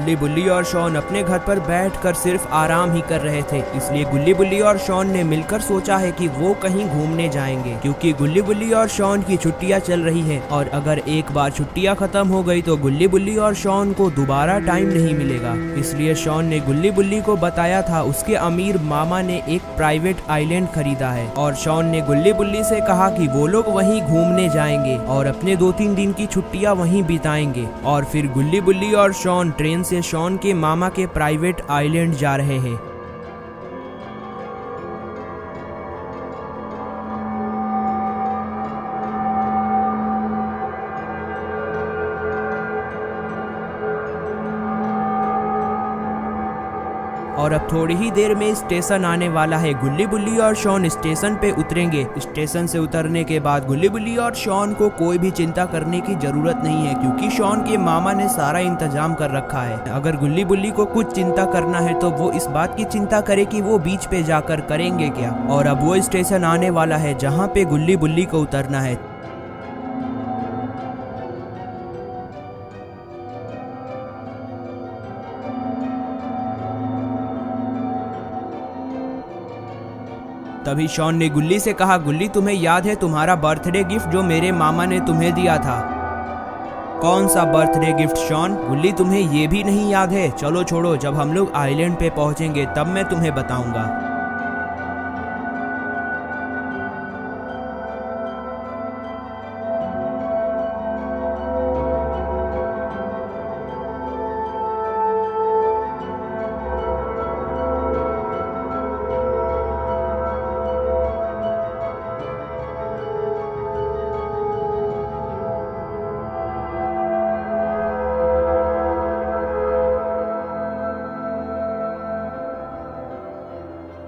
गुल्ली बुल्ली और शॉन अपने घर पर बैठकर सिर्फ आराम ही कर रहे थे, इसलिए गुल्ली बुल्ली और शॉन ने मिलकर सोचा है कि वो कहीं घूमने जाएंगे, क्योंकि गुल्ली बुल्ली और शॉन की छुट्टियां चल रही है और अगर एक बार छुट्टियां खत्म हो गई तो गुल्ली बुल्ली और शॉन को दोबारा टाइम नहीं मिलेगा। इसलिए शॉन ने गुल्ली बुल्ली को बताया था उसके अमीर मामा ने एक प्राइवेट आइलैंड खरीदा है और शॉन ने गुल्ली बुल्ली से कहा कि वो लोग वहीं घूमने जाएंगे और अपने 2-3 दिन की छुट्टियां वहीं बिताएंगे। और फिर गुल्ली बुल्ली और शॉन ट्रेन से शॉन के मामा के प्राइवेट आइलैंड जा रहे हैं। और अब थोड़ी ही देर में स्टेशन आने वाला है। गुल्ली बुल्ली और शॉन स्टेशन पे उतरेंगे। स्टेशन से उतरने के बाद गुल्ली बुल्ली और शॉन को कोई भी चिंता करने की जरूरत नहीं है, क्योंकि शॉन के मामा ने सारा इंतजाम कर रखा है। अगर गुल्ली बुल्ली को कुछ चिंता करना है तो वो इस बात की चिंता करे कि वो बीच पे जाकर करेंगे क्या। और अब वो स्टेशन आने वाला है जहाँ पे गुल्ली बुल्ली को उतरना है। तभी शॉन ने गुल्ली से कहा, गुल्ली तुम्हें याद है तुम्हारा बर्थडे गिफ्ट जो मेरे मामा ने तुम्हें दिया था? कौन सा बर्थडे गिफ्ट शॉन? गुल्ली तुम्हें ये भी नहीं याद है? चलो छोड़ो, जब हम लोग आइलैंड पे पहुंचेंगे तब मैं तुम्हें बताऊंगा।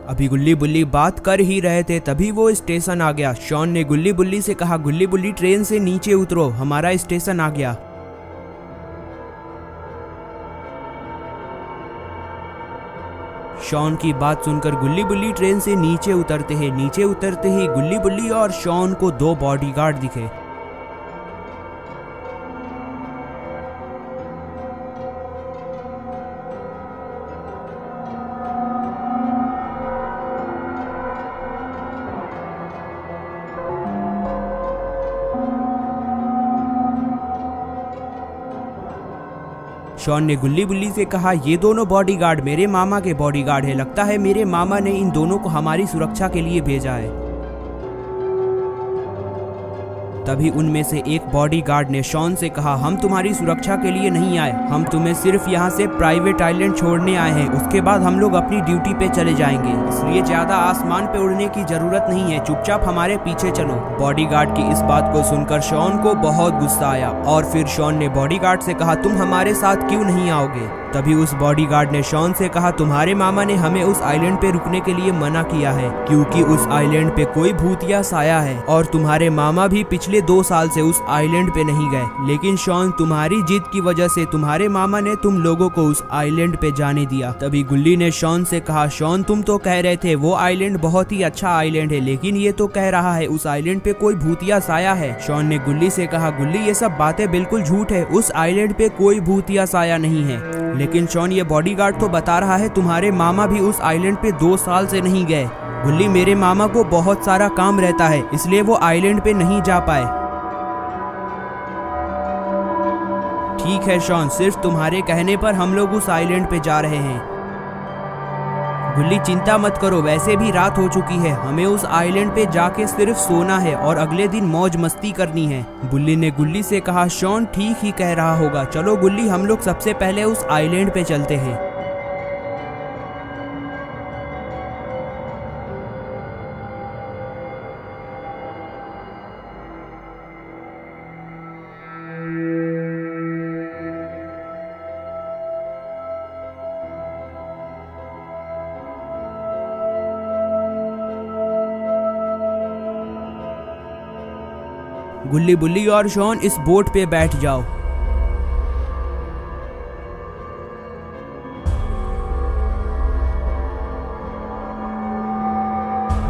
अभी गुल्ली बुल्ली बात कर ही रहे थे तभी वो स्टेशन आ गया। शॉन ने गुल्ली बुल्ली से कहा, गुल्ली बुल्ली ट्रेन से नीचे उतरो, हमारा स्टेशन आ गया। शॉन की बात सुनकर गुल्ली बुल्ली ट्रेन से नीचे उतरते हैं। नीचे उतरते ही गुल्ली बुल्ली और शॉन को 2 बॉडीगार्ड दिखे। शॉन ने गुल्ली बुल्ली से कहा, ये दोनों बॉडीगार्ड मेरे मामा के बॉडीगार्ड है। लगता है मेरे मामा ने इन दोनों को हमारी सुरक्षा के लिए भेजा है। तभी उनमें से एक बॉडीगार्ड ने शॉन से कहा, हम तुम्हारी सुरक्षा के लिए नहीं आए, हम तुम्हें सिर्फ यहाँ से प्राइवेट आइलैंड छोड़ने आए हैं। उसके बाद हम लोग अपनी ड्यूटी पे चले जाएंगे, इसलिए ज्यादा आसमान पे उड़ने की जरूरत नहीं है, चुपचाप हमारे पीछे चलो। बॉडीगार्ड की इस बात को सुनकर शॉन को बहुत गुस्सा आया और फिर शॉन ने बॉडीगार्ड से कहा, तुम हमारे साथ क्यों नहीं आओगे? तभी उस बॉडीगार्ड ने शॉन से कहा, तुम्हारे मामा ने हमें उस आइलैंड पे रुकने के लिए मना किया है, क्योंकि उस आइलैंड पे कोई भूतिया साया है और तुम्हारे मामा भी पिछले 2 साल से उस आइलैंड पे नहीं गए। लेकिन शॉन, तुम्हारी जिद की वजह से तुम्हारे मामा ने तुम लोगों को उस आइलैंड पे जाने दिया। तभी गुल्ली ने शॉन से कहा, शॉन तुम तो कह रहे थे वो आइलैंड बहुत ही अच्छा आइलैंड है, लेकिन ये तो कह रहा है उस आइलैंड पे कोई भूतिया साया है। शॉन ने गुल्ली से कहा, गुल्ली ये सब बातें बिल्कुल झूठ है, उस आइलैंड पे कोई भूतिया साया नहीं है। लेकिन शॉन, ये बॉडीगार्ड तो बता रहा है तुम्हारे मामा भी उस आइलैंड पे 2 साल से नहीं गए। गुल्ली, मेरे मामा को बहुत सारा काम रहता है, इसलिए वो आइलैंड पे नहीं जा पाए। ठीक है शॉन, सिर्फ तुम्हारे कहने पर हम लोग उस आइलैंड पे जा रहे हैं। गुल्ली, चिंता मत करो, वैसे भी रात हो चुकी है, हमें उस आइलैंड पे जाके सिर्फ सोना है और अगले दिन मौज मस्ती करनी है। गुल्ली ने गुल्ली से कहा, शॉन ठीक ही कह रहा होगा, चलो गुल्ली हम लोग सबसे पहले उस आइलैंड पे चलते हैं। गुल्ली बुल्ली और शॉन इस बोट पे बैठ जाओ।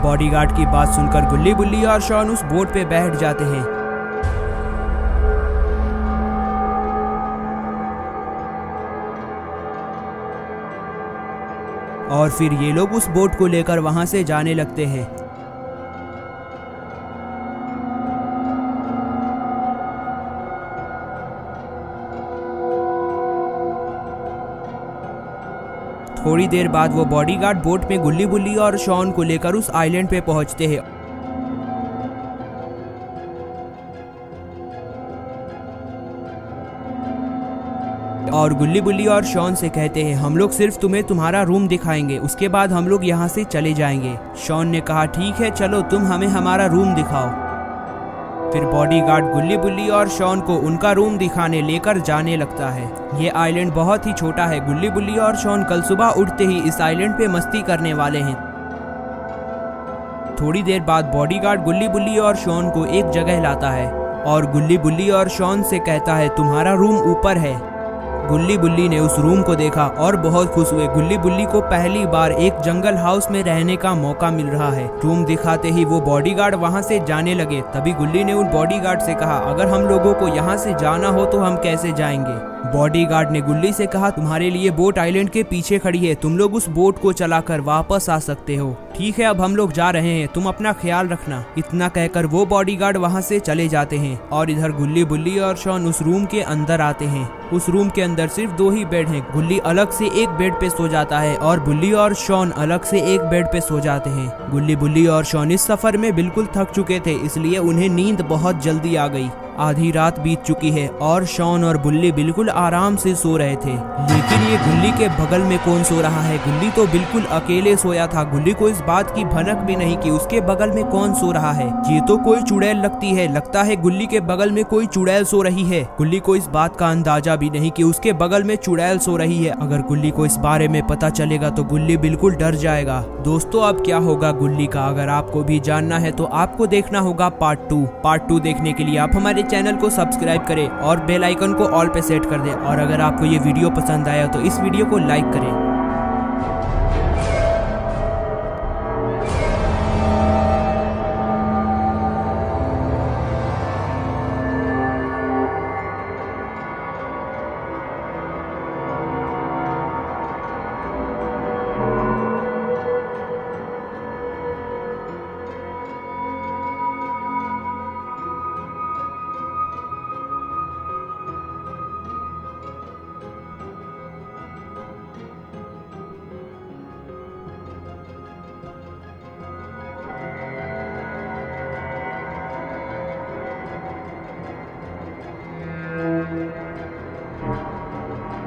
बॉडीगार्ड की बात सुनकर गुल्ली बुल्ली और शॉन उस बोट पे बैठ जाते हैं। और फिर ये लोग उस बोट को लेकर वहां से जाने लगते हैं। थोड़ी देर बाद वो बॉडीगार्ड बोट में गुल्ली बुल्ली और शॉन को लेकर उस आइलैंड पे पहुंचते हैं। और गुल्ली बुल्ली और शॉन से कहते हैं हम लोग सिर्फ तुम्हें तुम्हारा रूम दिखाएंगे, उसके बाद हम लोग यहाँ से चले जाएंगे। शॉन ने कहा ठीक है चलो तुम हमें हमारा रूम दिखाओ। फिर बॉडीगार्ड गुल्ली बुल्ली और शॉन को उनका रूम दिखाने लेकर जाने लगता है। ये आइलैंड बहुत ही छोटा है। गुल्ली बुल्ली और शॉन कल सुबह उठते ही इस आइलैंड पे मस्ती करने वाले हैं। थोड़ी देर बाद बॉडीगार्ड गुल्ली बुल्ली और शॉन को एक जगह लाता है और गुल्ली बुल्ली और शॉन से कहता है तुम्हारा रूम ऊपर है। गुल्ली बुल्ली ने उस रूम को देखा और बहुत खुश हुए। गुल्ली बुल्ली को पहली बार एक जंगल हाउस में रहने का मौका मिल रहा है। रूम दिखाते ही वो बॉडीगार्ड वहां से जाने लगे। तभी गुल्ली ने उन बॉडीगार्ड से कहा अगर हम लोगों को यहाँ से जाना हो तो हम कैसे जाएंगे। बॉडीगार्ड ने गुल्ली से कहा तुम्हारे लिए बोट आइलैंड के पीछे खड़ी है, तुम लोग उस बोट को चलाकर वापस आ सकते हो। ठीक है अब हम लोग जा रहे हैं, तुम अपना ख्याल रखना। इतना कहकर वो बॉडीगार्ड वहां से चले जाते हैं और इधर गुल्ली बुल्ली और शॉन उस रूम के अंदर आते हैं। उस रूम के अंदर सिर्फ 2 ही बेड हैं। गुल्ली अलग से एक बेड पे सो जाता है और बुल्ली और शॉन अलग से एक बेड पे सो जाते हैं। गुल्ली बुल्ली और शॉन इस सफर में बिल्कुल थक चुके थे, इसलिए उन्हें नींद बहुत जल्दी आ गई। आधी रात बीत चुकी है और शॉन और बुल्ली बिल्कुल आराम से सो रहे थे। लेकिन ये गुल्ली के बगल में कौन सो रहा है? गुल्ली तो बिल्कुल अकेले सोया था। गुल्ली को इस बात की भनक भी नहीं कि उसके बगल में कौन सो रहा है। ये तो कोई चुड़ैल लगती है। लगता है गुल्ली के बगल में कोई चुड़ैल सो रही है। गुल्ली को इस बात का अंदाजा भी नहीं कि उसके बगल में चुड़ैल सो रही है। अगर गुल्ली को इस बारे में पता चलेगा तो गुल्ली बिल्कुल डर जाएगा। दोस्तों अब क्या होगा गुल्ली का, अगर आपको भी जानना है तो आपको देखना होगा पार्ट 2। पार्ट 2 देखने के लिए आप हमारे चैनल को सब्सक्राइब करें और बेल आइकन को ऑल पे सेट कर दें। और अगर आपको ये वीडियो पसंद आया तो इस वीडियो को लाइक करें।